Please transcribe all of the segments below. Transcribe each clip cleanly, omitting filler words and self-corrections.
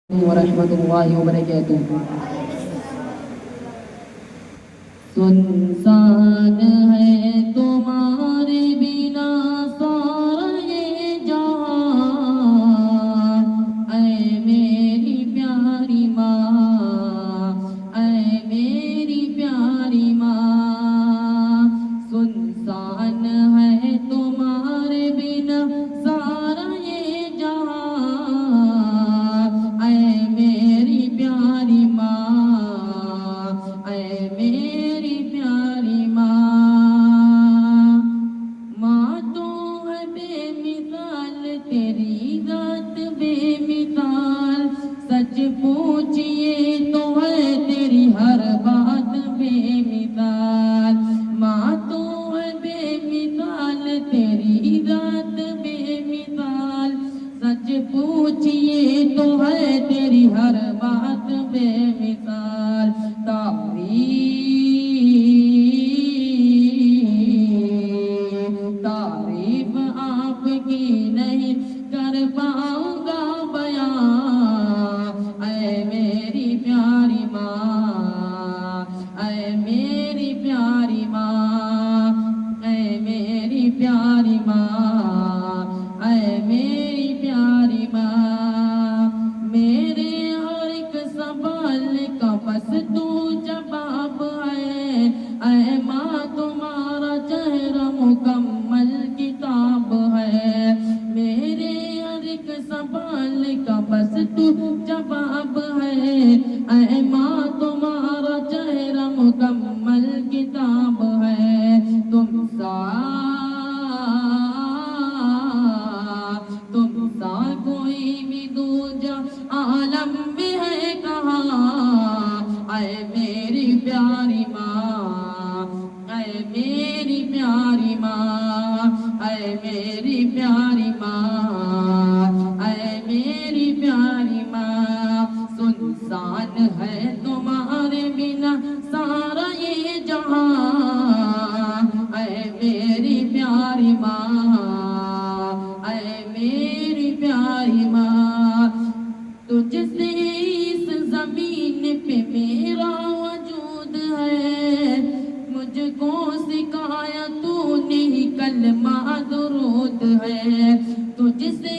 ورحمۃ اللہ وبرکاتہ۔ سنسان ہے تمہارے بنا سارا یہ جہان، اے میری پیاری ماں، اے میری پیاری ماں۔ سنسان ہے تمہارے بنا سارا یہ جہان، اے میری پیاری ماں، اے میری پیاری ماں۔ ماں تو ہے بے مثال، تیری ذات بے مثال، سچ پوچھئے تو ہے تیری ہر بات بے مثال۔ ماں تو ہے بے مثال، تیری ذات بے مثال، سچ پوچھئے تو ہے تیری ہر بات بے مثال۔ تعریف آپ کی نہیں کر پاؤں گا بیان، اے میری پیاری ماں، اے میری پیاری ماں، اے میری پیاری ماں، اے میری پیاری ماں۔ میرے ہر ایک سوال کا بس تو جواب ہے، اے ماں تمہارا چہرہ مکمل کتاب ہے۔ میرے ہر ایک سوال کا بس تو جواب ہے، اے ماں تمہارا چہرہ مکمل کتاب ہے۔ تم سا کوئی بھی دوجا عالم میں ہے کہاں، اے میری پیاری ماں، اے میری پیاری ماں، اے میری پیاری ماں، اے میری پیاری ماں۔ سنسان ہے تمہارے بنا سارا یہ جہان، اے میری پیاری ماں، اے میری پیاری ماں۔ تجھ سے اس زمین پہ میرا وجود ہے، مجھ کو سکھایا تو نے کلمہ درود ہے۔ تجھ سے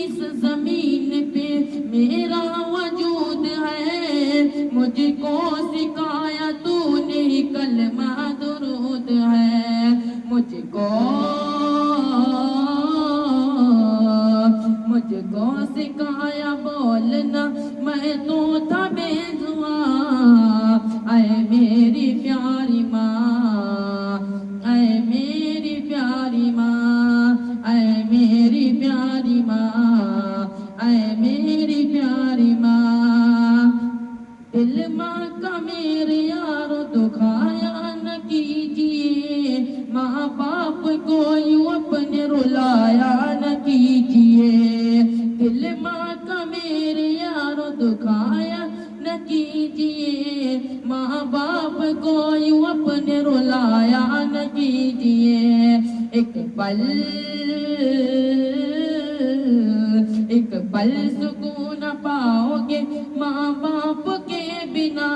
اس زمین پہ میرا وجود ہے، مجھ کو سکھایا تو نے کلمہ درود ہے۔ مجھ کو سکھایا بولنا میں تو تھا بے زبان، اے میری پیاری ماں، اے میری پیاری ماں، اے میری پیاری ماں، اے میری پیاری ماں۔ دل ماں کا میرے یارو دکھایا نہ کیجیے، ماں باپ کو یوں اپنے رلایا نہ کیجیے۔ دل ماں کا میرے یارو دکھایا نہ کیجیے، ماں باپ کو یوں اپنے رلایا نہ کیجیے۔ ایک پل سکون پاؤ گے ماں باپ کے بنا،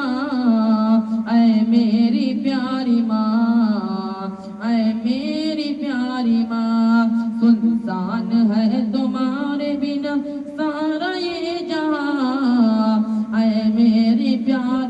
اے میری پیاری ماں، اے میری پیاری ماں۔ سنسان ہے تمہارے بنا سارا یہ جہاں، اے میری پیاری